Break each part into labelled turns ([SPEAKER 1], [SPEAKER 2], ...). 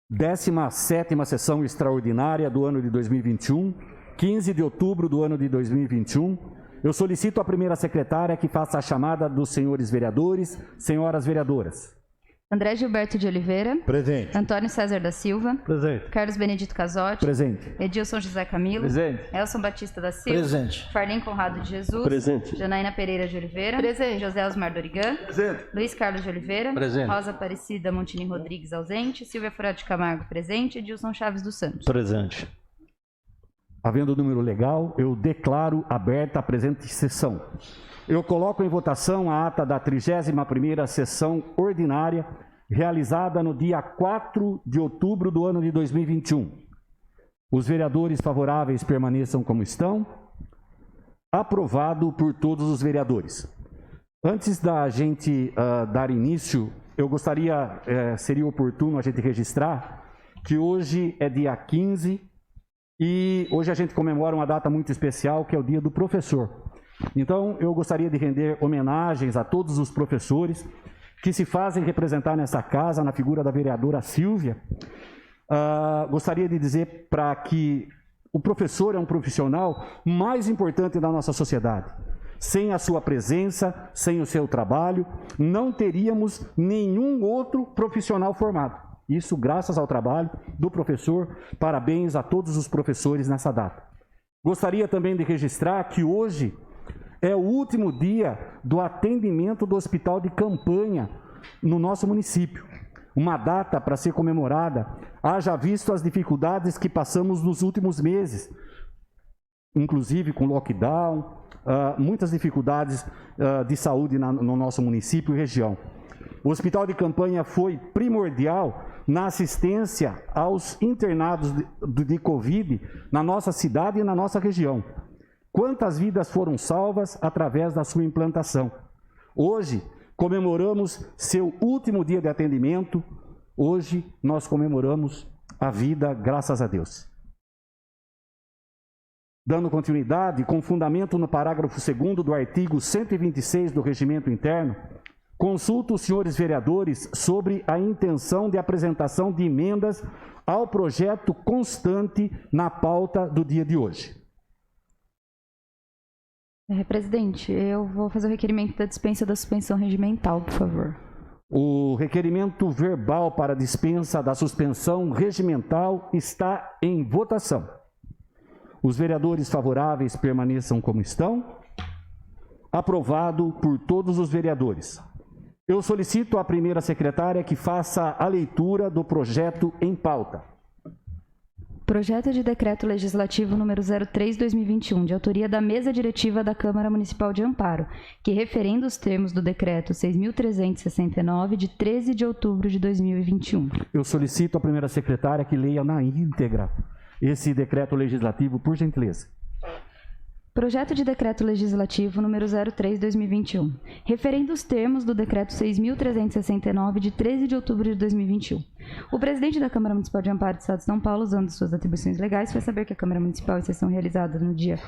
[SPEAKER 1] 17ª sessão extraordinária do ano de 2021, 15 de outubro do ano de 2021. Eu solicito à primeira secretária que faça a chamada dos senhores vereadores, senhoras vereadoras.
[SPEAKER 2] André Gilberto de Oliveira.
[SPEAKER 3] Presente.
[SPEAKER 2] Antônio César da Silva.
[SPEAKER 3] Presente.
[SPEAKER 2] Carlos Benedito Casotti.
[SPEAKER 1] Presente.
[SPEAKER 2] Edilson José Camilo.
[SPEAKER 3] Presente.
[SPEAKER 2] Elson Batista da Silva.
[SPEAKER 3] Presente.
[SPEAKER 2] Farlim Conrado de Jesus.
[SPEAKER 3] Presente.
[SPEAKER 2] Janaína Pereira de Oliveira.
[SPEAKER 4] Presente.
[SPEAKER 2] José Osmar Dorigan.
[SPEAKER 3] Presente.
[SPEAKER 2] Luiz Carlos de Oliveira.
[SPEAKER 3] Presente.
[SPEAKER 2] Rosa Aparecida Montini Rodrigues ausente. Silvia Furado de Camargo presente. Edilson Chaves dos Santos.
[SPEAKER 3] Presente.
[SPEAKER 1] Havendo o número legal, eu declaro aberta a presente sessão. Eu coloco em votação a ata da 31ª sessão ordinária, realizada no dia 4 de outubro do ano de 2021. Os vereadores favoráveis permaneçam como estão. Aprovado por todos os vereadores. Antes da gente dar início, eu gostaria, seria oportuno a gente registrar que hoje é dia 15 e hoje a gente comemora uma data muito especial, que é o Dia do Professor. Então, eu gostaria de render homenagens a todos os professores que se fazem representar nessa casa, na figura da vereadora Silvia. Gostaria de dizer para que o professor é um profissional mais importante da nossa sociedade. Sem a sua presença, sem o seu trabalho, não teríamos nenhum outro profissional formado. Isso graças ao trabalho do professor. Parabéns a todos os professores nessa data. Gostaria também de registrar que hoje é o último dia do atendimento do hospital de campanha no nosso município. Uma data para ser comemorada, haja visto as dificuldades que passamos nos últimos meses, inclusive com lockdown, muitas dificuldades de saúde no nosso município e região. O hospital de campanha foi primordial na assistência aos internados de Covid na nossa cidade e na nossa região. Quantas vidas foram salvas através da sua implantação? Hoje, comemoramos seu último dia de atendimento. Hoje, nós comemoramos a vida, graças a Deus. Dando continuidade, com fundamento no parágrafo 2º do artigo 126 do Regimento Interno, consulto os senhores vereadores sobre a intenção de apresentação de emendas ao projeto constante na pauta do dia de hoje.
[SPEAKER 2] Presidente, eu vou fazer o requerimento da dispensa da suspensão regimental, por favor.
[SPEAKER 1] O requerimento verbal para dispensa da suspensão regimental está em votação. Os vereadores favoráveis permaneçam como estão. Aprovado por todos os vereadores. Eu solicito à primeira secretária que faça a leitura do projeto em pauta.
[SPEAKER 2] Projeto de Decreto Legislativo número 03/2021, de autoria da Mesa Diretiva da Câmara Municipal de Amparo, que referendo os termos do Decreto 6.369, de 13 de outubro de 2021.
[SPEAKER 1] Eu solicito à primeira secretária que leia na íntegra esse decreto legislativo, por gentileza.
[SPEAKER 2] Projeto de Decreto Legislativo número 03/2021, referendo os termos do Decreto 6.369, de 13 de outubro de 2021. O presidente da Câmara Municipal de Amparo do Estado de São Paulo, usando suas atribuições legais, faz saber que a Câmara Municipal, em sessão realizada no dia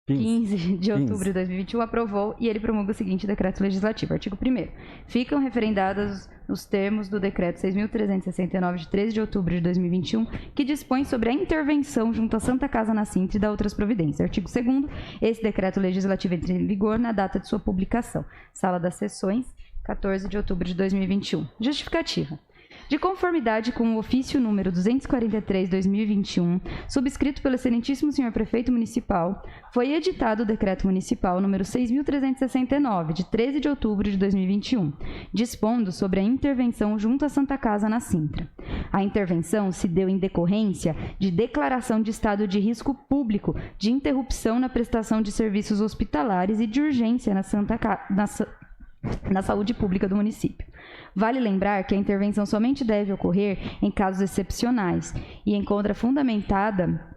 [SPEAKER 2] 15 de outubro de 2021, aprovou e ele promulga o seguinte decreto legislativo. Artigo 1º. Ficam referendados os termos do decreto 6.369, de 13 de outubro de 2021, que dispõe sobre a intervenção junto à Santa Casa na Sintra e da outras providências. Artigo 2º. Esse decreto legislativo entra em vigor na data de sua publicação. Sala das Sessões, 14 de outubro de 2021. Justificativa. De conformidade com o ofício número 243/2021, subscrito pelo excelentíssimo senhor prefeito municipal, foi editado o decreto municipal número 6.369, de 13 de outubro de 2021, dispondo sobre a intervenção junto à Santa Casa na Sintra. A intervenção se deu em decorrência de declaração de estado de risco público, de interrupção na prestação de serviços hospitalares e de urgência na saúde pública do município. Vale lembrar que a intervenção somente deve ocorrer em casos excepcionais e encontra fundamentada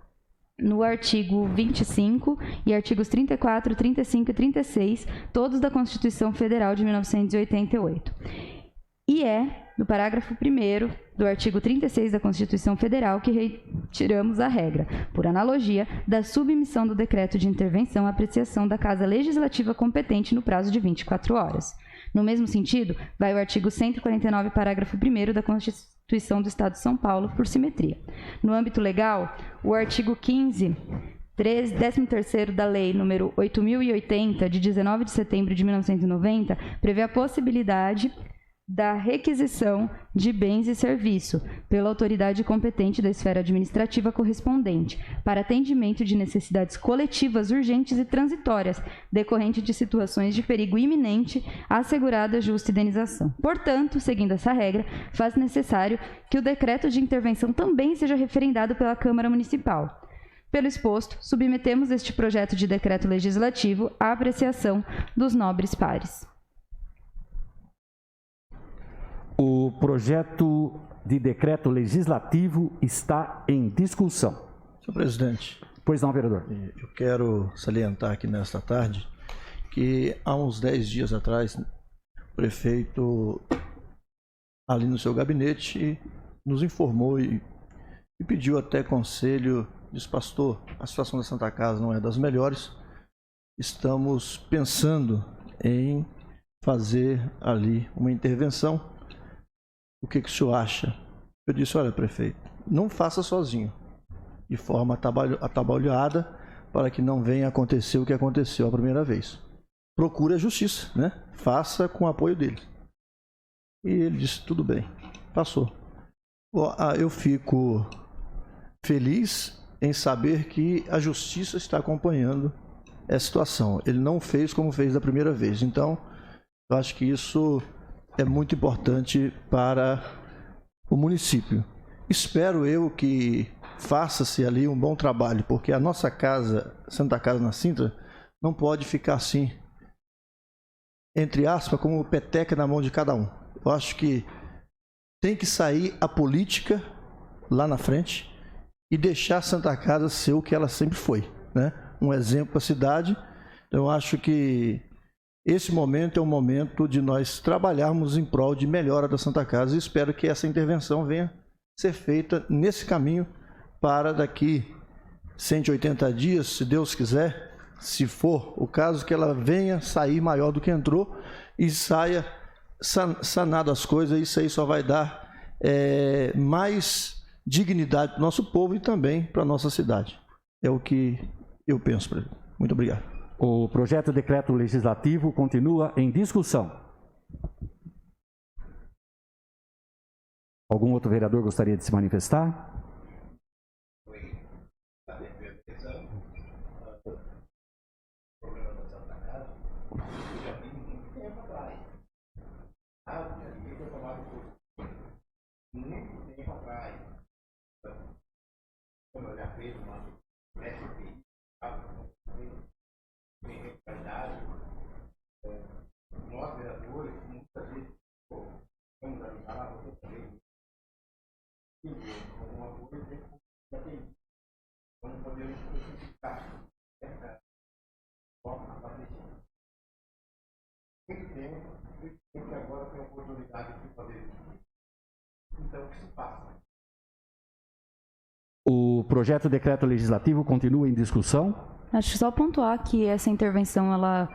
[SPEAKER 2] no artigo 25 e artigos 34, 35 e 36, todos da Constituição Federal de 1988. E no parágrafo 1º do artigo 36 da Constituição Federal, que retiramos a regra, por analogia, da submissão do decreto de intervenção à apreciação da Casa Legislativa competente no prazo de 24 horas. No mesmo sentido, vai o artigo 149, parágrafo 1º da Constituição do Estado de São Paulo, por simetria. No âmbito legal, o artigo 15, 13º da Lei nº 8.080, de 19 de setembro de 1990, prevê a possibilidade da requisição de bens e serviço pela autoridade competente da esfera administrativa correspondente para atendimento de necessidades coletivas urgentes e transitórias decorrentes de situações de perigo iminente, assegurada justa indenização. Portanto, seguindo essa regra, faz necessário que o decreto de intervenção também seja referendado pela Câmara Municipal. Pelo exposto, submetemos este projeto de decreto legislativo à apreciação dos nobres pares.
[SPEAKER 1] O projeto de decreto legislativo está em discussão.
[SPEAKER 3] Senhor presidente.
[SPEAKER 1] Pois não, vereador.
[SPEAKER 3] Eu quero salientar aqui nesta tarde que há uns 10 dias atrás, o prefeito, ali no seu gabinete, nos informou e pediu até conselho, disse: pastor, a situação da Santa Casa não é das melhores, estamos pensando em fazer ali uma intervenção. O que o senhor acha? Eu disse: olha, prefeito, não faça sozinho, de forma atabalhoada, para que não venha acontecer o que aconteceu a primeira vez. Procure a justiça, né? Faça com o apoio dele. E ele disse: tudo bem, passou. Eu fico feliz em saber que a justiça está acompanhando essa situação. Ele não fez como fez da primeira vez. Então, eu acho que isso é muito importante para o município. Espero eu que faça-se ali um bom trabalho, porque a nossa casa, Santa Casa na Sintra, não pode ficar assim, entre aspas, como peteca na mão de cada um. Eu acho que tem que sair a política lá na frente e deixar a Santa Casa ser o que ela sempre foi, né? Um exemplo para a cidade. Eu acho que esse momento é um momento de nós trabalharmos em prol de melhora da Santa Casa e espero que essa intervenção venha ser feita nesse caminho para daqui 180 dias, se Deus quiser, se for o caso, que ela venha sair maior do que entrou e saia sanado as coisas. Isso aí só vai dar mais dignidade para o nosso povo e também para a nossa cidade. É o que eu penso, presidente. Muito obrigado.
[SPEAKER 1] O projeto de decreto legislativo continua em discussão. Algum outro vereador gostaria de se manifestar?
[SPEAKER 4] Muito tempo atrás, como eu já fiz uma SPI, nós vereadores, muitas vezes, vamos ajudar você também, alguma coisa, vamos poder especificar essa forma para deixar. Muito tempo que agora tem a oportunidade de fazer isso. Então, o que se passa?
[SPEAKER 1] O projeto de decreto legislativo continua em discussão.
[SPEAKER 2] Acho que só pontuar que essa intervenção ela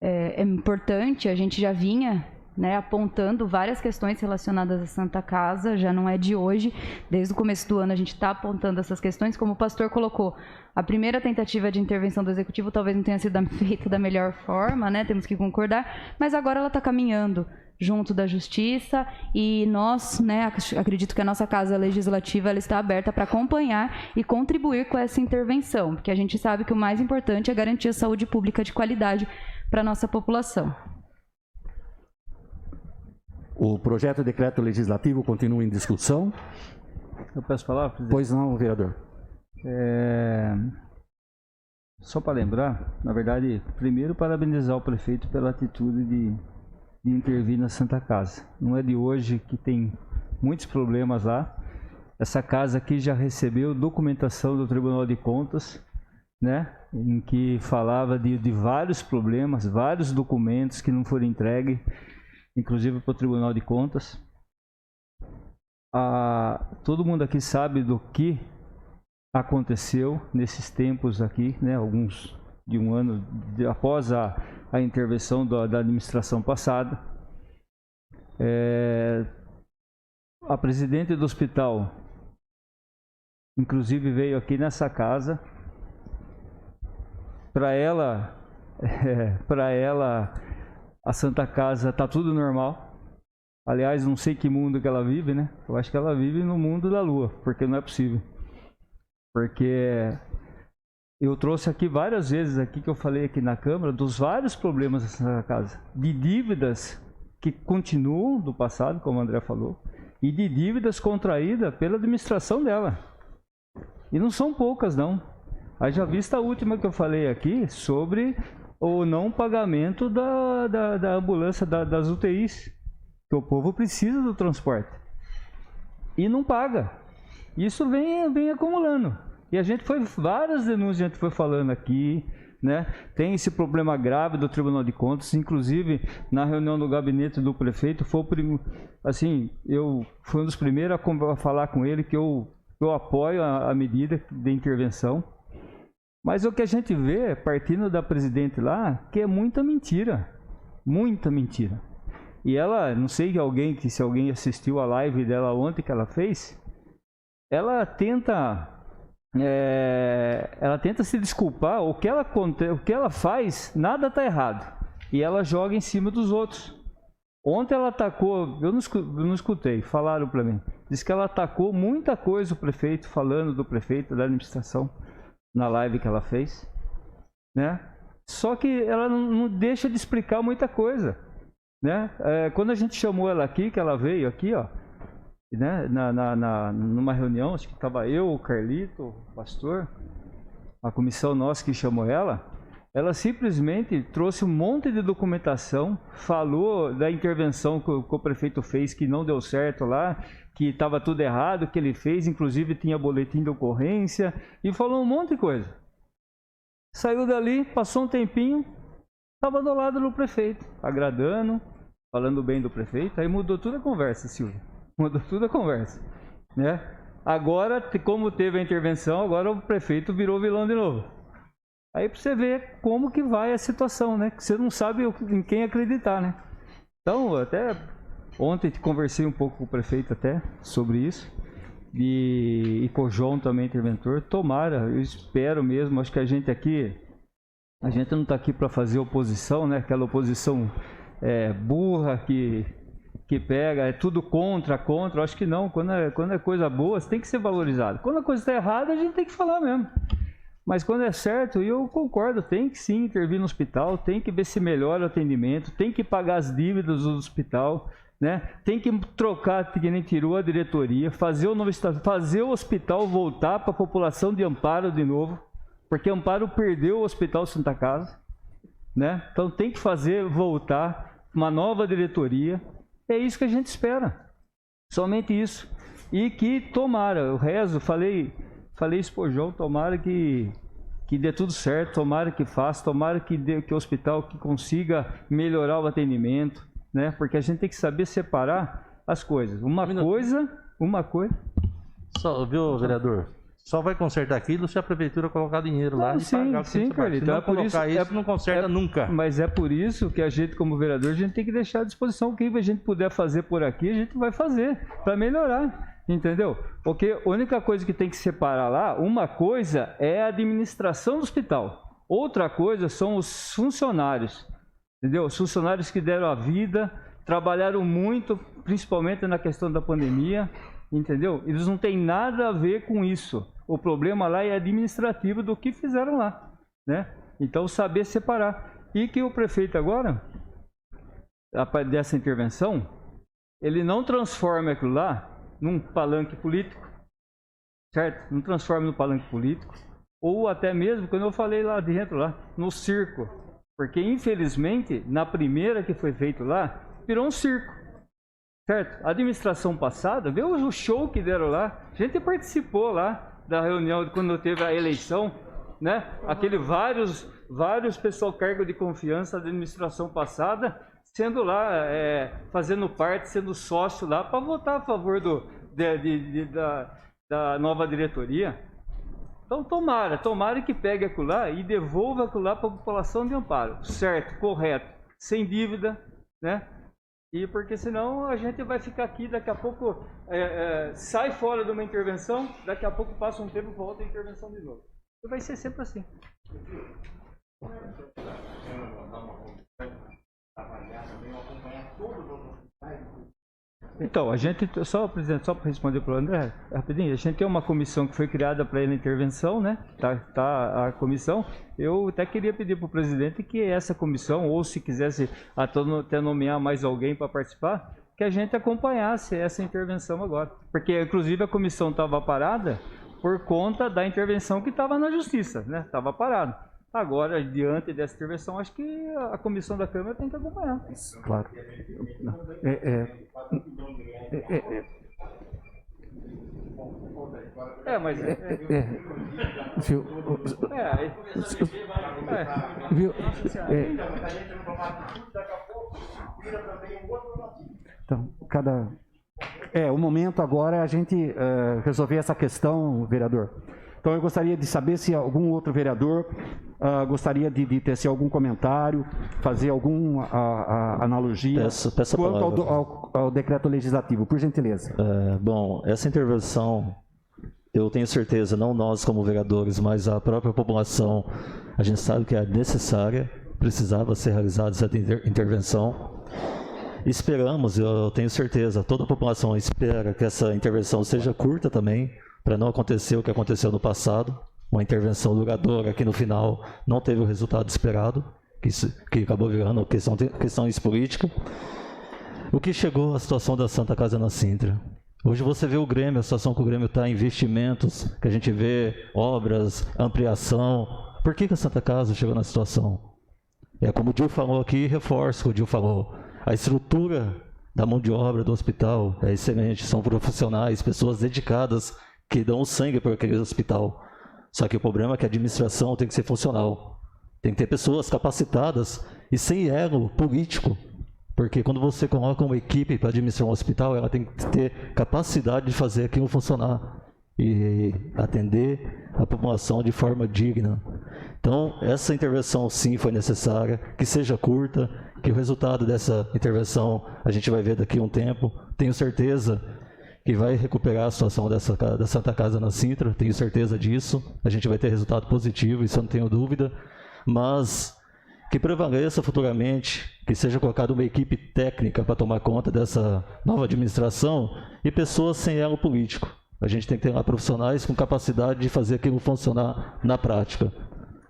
[SPEAKER 2] é importante. A gente já vinha, né, apontando várias questões relacionadas à Santa Casa, já não é de hoje. Desde o começo do ano a gente está apontando essas questões. Como o pastor colocou, a primeira tentativa de intervenção do Executivo talvez não tenha sido feita da melhor forma, né? Temos que concordar, mas agora ela está caminhando junto da Justiça e nós, né, acredito que a nossa Casa Legislativa ela está aberta para acompanhar e contribuir com essa intervenção, porque a gente sabe que o mais importante é garantir a saúde pública de qualidade para a nossa população.
[SPEAKER 1] O projeto de decreto legislativo continua em discussão.
[SPEAKER 5] Eu peço falar, presidente?
[SPEAKER 1] Pois não, vereador.
[SPEAKER 5] Só para lembrar, na verdade, primeiro parabenizar o prefeito pela atitude de intervir na Santa Casa. Não é de hoje que tem muitos problemas lá Essa casa aqui já recebeu documentação do Tribunal de Contas, né, em que falava de vários problemas, vários documentos que não foram entregues, inclusive para o Tribunal de Contas. Todo mundo aqui sabe do que aconteceu nesses tempos aqui, né, alguns de um ano após a intervenção da administração passada. A presidente do hospital, inclusive, veio aqui nessa casa. Para ela, a Santa Casa tá tudo normal. Aliás, não sei que mundo que ela vive, né? Eu acho que ela vive no mundo da lua, porque não é possível. Porque eu trouxe aqui várias vezes aqui que eu falei aqui na Câmara dos vários problemas da Santa Casa, de dívidas que continuam do passado, como o André falou, e de dívidas contraídas pela administração dela. E não são poucas, não. Haja vista a última que eu falei aqui sobre o não pagamento da ambulância, das UTIs, que o povo precisa do transporte e não paga. Isso vem acumulando. E a gente várias denúncias a gente foi falando aqui, né? Tem esse problema grave do Tribunal de Contas, inclusive na reunião do gabinete do prefeito, eu fui um dos primeiros a falar com ele que eu apoio a medida de intervenção. Mas o que a gente vê, partindo da presidente lá, que é muita mentira. Muita mentira. E ela, não sei se alguém assistiu a live dela ontem que ela fez, ela tenta se desculpar. O que ela faz, nada está errado. E ela joga em cima dos outros. Ontem ela atacou, eu não escutei, falaram para mim. Diz que ela atacou muita coisa o prefeito, falando do prefeito, da administração, na live que ela fez, né? Só que ela não deixa de explicar muita coisa, né? Quando a gente chamou ela aqui, que ela veio aqui, ó, né? Numa reunião, acho que estava eu, o Carlito, o pastor, a comissão nossa que chamou ela simplesmente trouxe um monte de documentação, falou da intervenção que o prefeito fez, que não deu certo lá, que estava tudo errado, que ele fez, inclusive tinha boletim de ocorrência, e falou um monte de coisa. Saiu dali, passou um tempinho, estava do lado do prefeito, agradando, falando bem do prefeito, aí mudou toda a conversa, Silvio, mudou toda a conversa, né? Agora, como teve a intervenção, agora o prefeito virou vilão de novo. Aí para você ver como que vai a situação, né? Que você não sabe em quem acreditar, né? Então, até ontem conversei um pouco com o prefeito até sobre isso. E com o João também, interventor. Tomara, eu espero mesmo, acho que a gente não está aqui para fazer oposição, né? Aquela oposição burra que pega, é tudo contra. Eu acho que não, quando é coisa boa, tem que ser valorizado. Quando a coisa está errada, a gente tem que falar mesmo. Mas quando é certo, e eu concordo, tem que sim intervir no hospital, tem que ver se melhora o atendimento, tem que pagar as dívidas do hospital, né? Tem que trocar, que nem tirou a diretoria, fazer o hospital voltar para a população de Amparo de novo, porque Amparo perdeu o Hospital Santa Casa, né? Então tem que voltar uma nova diretoria. É isso que a gente espera, somente isso. E que tomara, eu rezo, falei isso pro João, tomara que dê tudo certo, tomara que faça, tomara que o hospital que consiga melhorar o atendimento, né? Porque a gente tem que saber separar as coisas. Uma coisa.
[SPEAKER 6] Só, viu, vereador? Só vai consertar aquilo se a prefeitura colocar dinheiro lá e pagar.
[SPEAKER 5] Sim, Carlito.
[SPEAKER 6] Se não colocar isso, não conserta nunca.
[SPEAKER 5] Mas é por isso que a gente, como vereador, a gente tem que deixar à disposição o que a gente puder fazer por aqui, a gente vai fazer para melhorar. Entendeu? Porque a única coisa que tem que separar lá, uma coisa é a administração do hospital, outra coisa são os funcionários, entendeu? Os funcionários que deram a vida, trabalharam muito, principalmente na questão da pandemia, entendeu? Eles não têm nada a ver com isso. O problema lá é administrativo do que fizeram lá, né? Então saber separar. E que o prefeito agora, dessa intervenção, ele não transforma aquilo lá num palanque político, certo? Não transforma no palanque político, ou até mesmo, quando eu falei lá dentro, lá, no circo, porque infelizmente, na primeira que foi feito lá, virou um circo. certo? A administração passada, vê o show que deram lá, a gente participou lá da reunião quando teve a eleição, né? Aquele vários pessoal cargo de confiança da administração passada, sendo lá, fazendo parte, sendo sócio lá, para votar a favor da nova diretoria. Então tomara que pegue aquilo lá e devolva aquilo lá para a população de Amparo, certo, correto, sem dívida, né? E porque senão a gente vai ficar aqui, daqui a pouco sai fora de uma intervenção, daqui a pouco passa um tempo, volta a intervenção de novo. E vai ser sempre assim. Então, a gente, presidente, só para responder para o André, rapidinho, a gente tem uma comissão que foi criada para a intervenção, né? Tá a comissão. Eu até queria pedir para o presidente que essa comissão, ou se quisesse até nomear mais alguém para participar, que a gente acompanhasse essa intervenção agora. Porque, inclusive, a comissão estava parada por conta da intervenção que estava na Justiça, né? Estava parada. Agora, diante dessa intervenção, acho que a comissão da Câmara tem que acompanhar.
[SPEAKER 1] Claro.
[SPEAKER 5] Mas...
[SPEAKER 1] Viu? Então, o momento agora é a gente resolver essa questão, vereador. Então, eu gostaria de saber se algum outro vereador gostaria de ter algum comentário, fazer alguma analogia
[SPEAKER 7] peço
[SPEAKER 1] quanto ao decreto legislativo, por gentileza.
[SPEAKER 7] Bom, essa intervenção, eu tenho certeza, não nós como vereadores, mas a própria população, a gente sabe que é necessária, precisava ser realizada essa intervenção. Esperamos, eu tenho certeza, toda a população espera que essa intervenção seja curta também, para não acontecer o que aconteceu no passado, uma intervenção duradoura que no final não teve o resultado esperado, que acabou virando questões políticas. O que chegou à situação da Santa Casa na Sintra? Hoje você vê o Grêmio, a situação que o Grêmio está, investimentos, que a gente vê obras, ampliação. Por que a Santa Casa chegou na situação? Como o Gil falou aqui, reforço o que o Gil falou. A estrutura da mão de obra do hospital é excelente, são profissionais, pessoas dedicadas, que dão o sangue para aquele hospital. Só que o problema é que a administração tem que ser funcional. Tem que ter pessoas capacitadas e sem ego político. Porque quando você coloca uma equipe para administrar um hospital, ela tem que ter capacidade de fazer aquilo funcionar e atender a população de forma digna. Então, essa intervenção sim foi necessária, que seja curta, que o resultado dessa intervenção a gente vai ver daqui a um tempo. Tenho certeza que vai recuperar a situação da Santa Casa na Sintra, tenho certeza disso. A gente vai ter resultado positivo, isso eu não tenho dúvida. Mas que prevaleça futuramente, que seja colocada uma equipe técnica para tomar conta dessa nova administração e pessoas sem elo político. A gente tem que ter lá profissionais com capacidade de fazer aquilo funcionar na prática.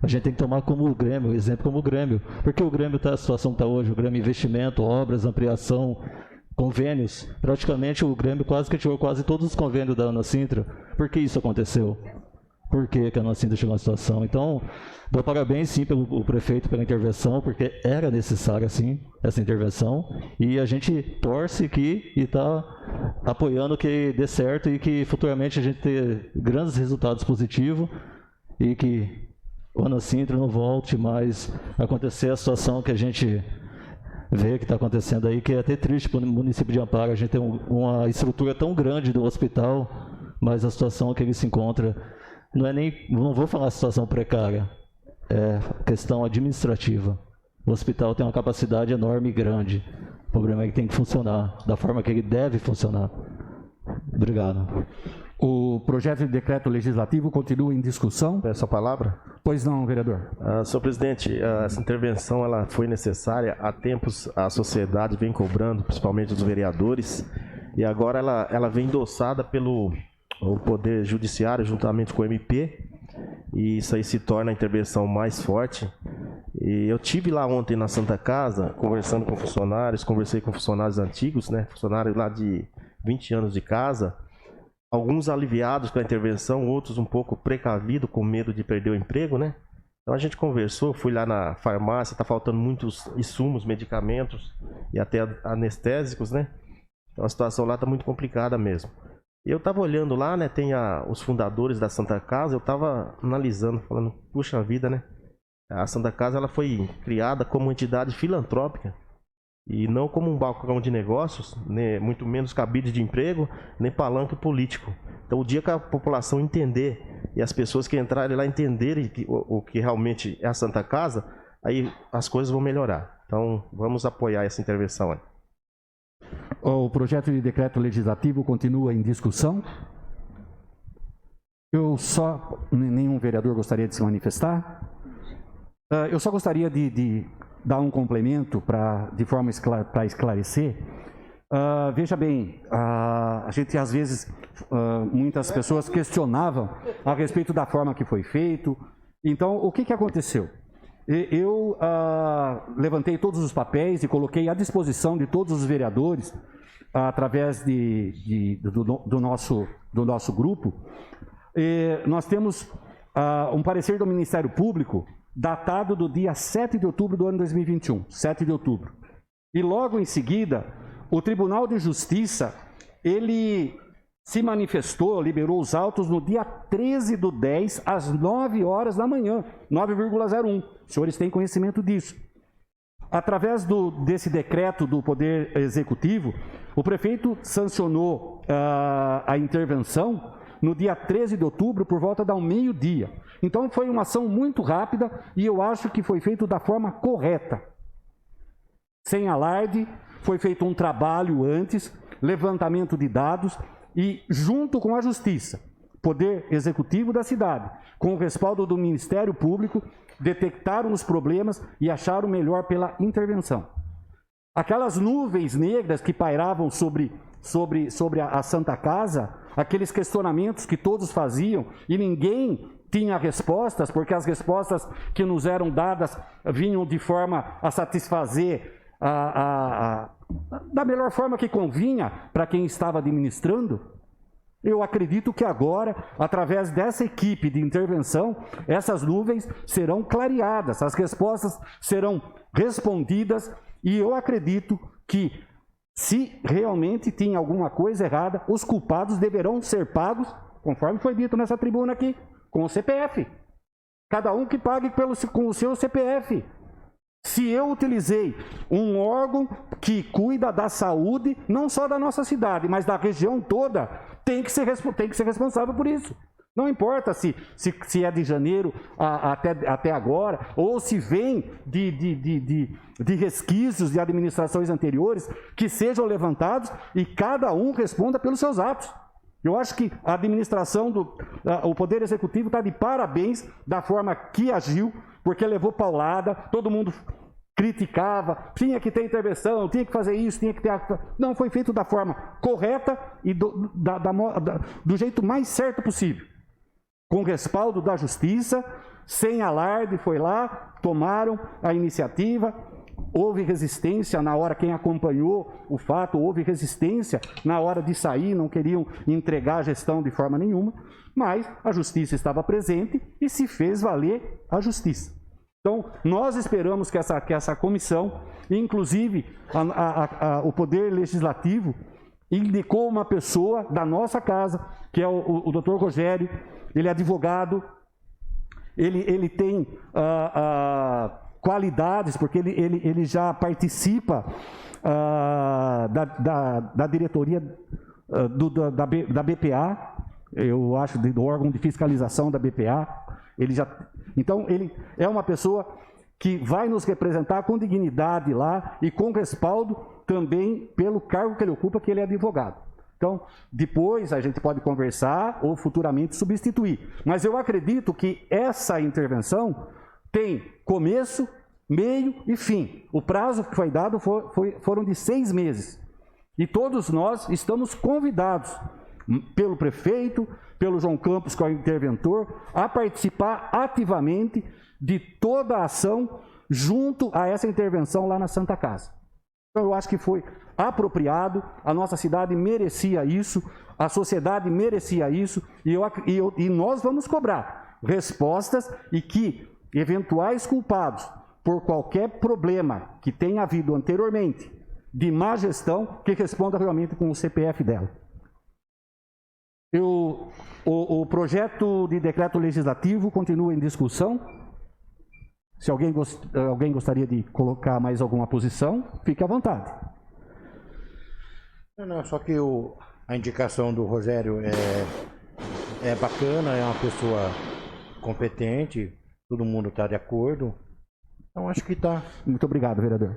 [SPEAKER 7] A gente tem que tomar como o Grêmio, exemplo como o Grêmio. Porque o Grêmio está a situação que está hoje, o Grêmio investimento, obras, ampliação, convênios. Praticamente o Grêmio quase que tirou quase todos os convênios da Ana Sintra. Por que isso aconteceu? Por que a Ana Sintra chegou na situação? Então, dou parabéns sim pelo prefeito pela intervenção, porque era necessária sim essa intervenção. E a gente torce que e está apoiando que dê certo e que futuramente a gente tenha grandes resultados positivos e que o Ana Sintra não volte mais a acontecer a situação que a gente vê que está acontecendo aí, que é até triste para o município de Amparo. A gente tem uma estrutura tão grande do hospital, mas a situação que ele se encontra não vou falar situação precária, é questão administrativa. O hospital tem uma capacidade enorme e grande. O problema é que tem que funcionar da forma que ele deve funcionar. Obrigado.
[SPEAKER 1] O projeto de decreto legislativo continua em discussão.
[SPEAKER 8] Peço a palavra.
[SPEAKER 1] Pois não, vereador.
[SPEAKER 8] Senhor presidente, essa intervenção ela foi necessária. Há tempos a sociedade vem cobrando, principalmente os vereadores, e agora ela vem endossada pelo Poder Judiciário, juntamente com o MP, e isso aí se torna a intervenção mais forte. E eu tive lá ontem na Santa Casa, conversando com funcionários, conversei com funcionários antigos, né, funcionários lá de 20 anos de casa, alguns aliviados com a intervenção, outros um pouco precavidos, com medo de perder o emprego, né? Então a gente conversou, fui lá na farmácia, está faltando muitos insumos, medicamentos e até anestésicos, né? Então a situação lá está muito complicada mesmo. Eu estava olhando lá, né, tem os fundadores da Santa Casa, eu estava analisando, falando, puxa vida, né? A Santa Casa ela foi criada como entidade filantrópica e não como um balcão de negócios, né, muito menos cabide de emprego, nem palanque político. Então o dia que a população entender e as pessoas que entrarem lá entenderem o que realmente é a Santa Casa, aí as coisas vão melhorar. Então vamos apoiar essa intervenção aí.
[SPEAKER 1] O projeto de decreto legislativo continua em discussão. Nenhum vereador gostaria de se manifestar. Eu só gostaria de dar um complemento de forma para esclarecer. Veja bem, a gente às vezes, muitas pessoas questionavam a respeito da forma que foi feito. Então, o que aconteceu? Eu levantei todos os papéis e coloquei à disposição de todos os vereadores, através do nosso grupo. Nós temos um parecer do Ministério Público datado do dia 7 de outubro do ano 2021, 7 de outubro. E logo em seguida, o Tribunal de Justiça, ele se manifestou, liberou os autos no dia 13/10, às 9 horas da manhã, 9,01. Os senhores têm conhecimento disso. Através desse decreto do Poder Executivo, o prefeito sancionou a intervenção no dia 13 de outubro, por volta do meio-dia. Então foi uma ação muito rápida e eu acho que foi feito da forma correta. Sem alarde, foi feito um trabalho antes, levantamento de dados e junto com a Justiça, Poder Executivo da cidade, com o respaldo do Ministério Público, detectaram os problemas e acharam melhor pela intervenção. Aquelas nuvens negras que pairavam sobre a Santa Casa, aqueles questionamentos que todos faziam e ninguém tinha respostas, porque as respostas que nos eram dadas vinham de forma a satisfazer da melhor forma que convinha para quem estava administrando. Eu acredito que agora, através dessa equipe de intervenção, essas nuvens serão clareadas, as respostas serão respondidas e eu acredito que, se realmente tinha alguma coisa errada, os culpados deverão ser pagos, conforme foi dito nessa tribuna aqui, com o CPF. Cada um que pague com o seu CPF. Se eu utilizei um órgão que cuida da saúde, não só da nossa cidade, mas da região toda, tem que ser responsável por isso. Não importa se é de janeiro até agora, ou se vem de resquícios de administrações anteriores, que sejam levantados e cada um responda pelos seus atos. Eu acho que a administração o Poder Executivo está de parabéns da forma que agiu, porque levou paulada, todo mundo criticava, tinha que ter intervenção, tinha que fazer isso, tinha que ter... Não, foi feito da forma correta e do jeito mais certo possível. Com respaldo da Justiça, sem alarde, foi lá, tomaram a iniciativa, houve resistência na hora, quem acompanhou o fato, houve resistência na hora de sair, não queriam entregar a gestão de forma nenhuma, mas a Justiça estava presente e se fez valer a Justiça. Então, nós esperamos que essa comissão, inclusive o Poder Legislativo, indicou uma pessoa da nossa casa, que é o Dr. Rogério, ele é advogado, ele tem qualidades, porque ele já participa da diretoria da BPA, eu acho, do órgão de fiscalização da BPA. Então, ele é uma pessoa que vai nos representar com dignidade lá e com respaldo também pelo cargo que ele ocupa, que ele é advogado. Então, depois a gente pode conversar ou futuramente substituir. Mas eu acredito que essa intervenção tem começo, meio e fim. O prazo que foi dado foram de 6 meses. E todos nós estamos convidados, pelo prefeito, pelo João Campos, que é o interventor, a participar ativamente de toda a ação junto a essa intervenção lá na Santa Casa. Então, eu acho que foi apropriado, a nossa cidade merecia isso, a sociedade merecia isso, e nós vamos cobrar respostas e que eventuais culpados por qualquer problema que tenha havido anteriormente, de má gestão que responda realmente com o CPF dela. O projeto de decreto legislativo continua em discussão. Se alguém gostaria de colocar mais alguma posição, fique à vontade.
[SPEAKER 4] Não, só que a indicação do Rogério é bacana, é uma pessoa competente, todo mundo está de acordo. Então acho que está.
[SPEAKER 1] Muito obrigado, vereador.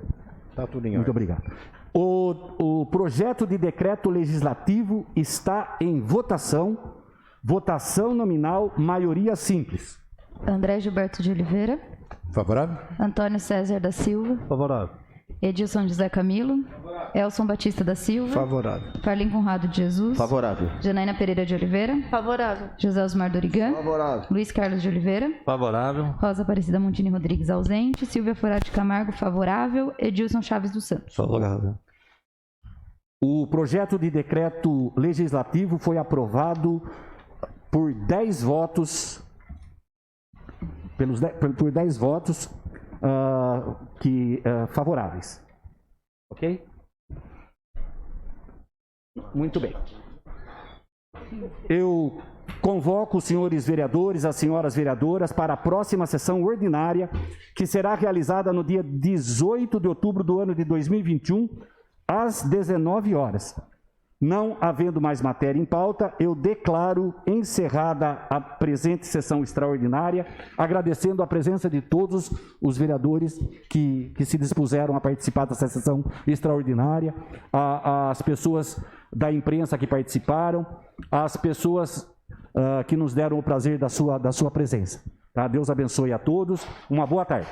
[SPEAKER 4] Está tudo em ordem.
[SPEAKER 1] Muito obrigado. O projeto de decreto legislativo está em votação. Votação nominal, maioria simples.
[SPEAKER 2] André Gilberto de Oliveira.
[SPEAKER 4] Favorável?
[SPEAKER 2] Antônio César da Silva.
[SPEAKER 6] Favorável.
[SPEAKER 2] Edilson José Camilo. Elson Batista da Silva.
[SPEAKER 3] Favorável.
[SPEAKER 2] Carlinhos Conrado de Jesus.
[SPEAKER 8] Favorável.
[SPEAKER 2] Janaína Pereira de Oliveira.
[SPEAKER 9] Favorável.
[SPEAKER 2] José Osmar Dorigan.
[SPEAKER 3] Favorável.
[SPEAKER 2] Luiz Carlos de Oliveira.
[SPEAKER 6] Favorável.
[SPEAKER 2] Rosa Aparecida Montini Rodrigues ausente. Silvia Forado de Camargo favorável. Edilson Chaves dos Santos.
[SPEAKER 7] Favorável.
[SPEAKER 1] O projeto de decreto legislativo foi aprovado por 10 votos, por 10 votos favoráveis. Ok? Muito bem. Eu convoco os senhores vereadores, as senhoras vereadoras para a próxima sessão ordinária, que será realizada no dia 18 de outubro do ano de 2021, às 19 horas. Não havendo mais matéria em pauta, eu declaro encerrada a presente sessão extraordinária, agradecendo a presença de todos os vereadores que se dispuseram a participar dessa sessão extraordinária, as pessoas da imprensa que participaram, as pessoas que nos deram o prazer da sua presença. Tá? Deus abençoe a todos. Uma boa tarde.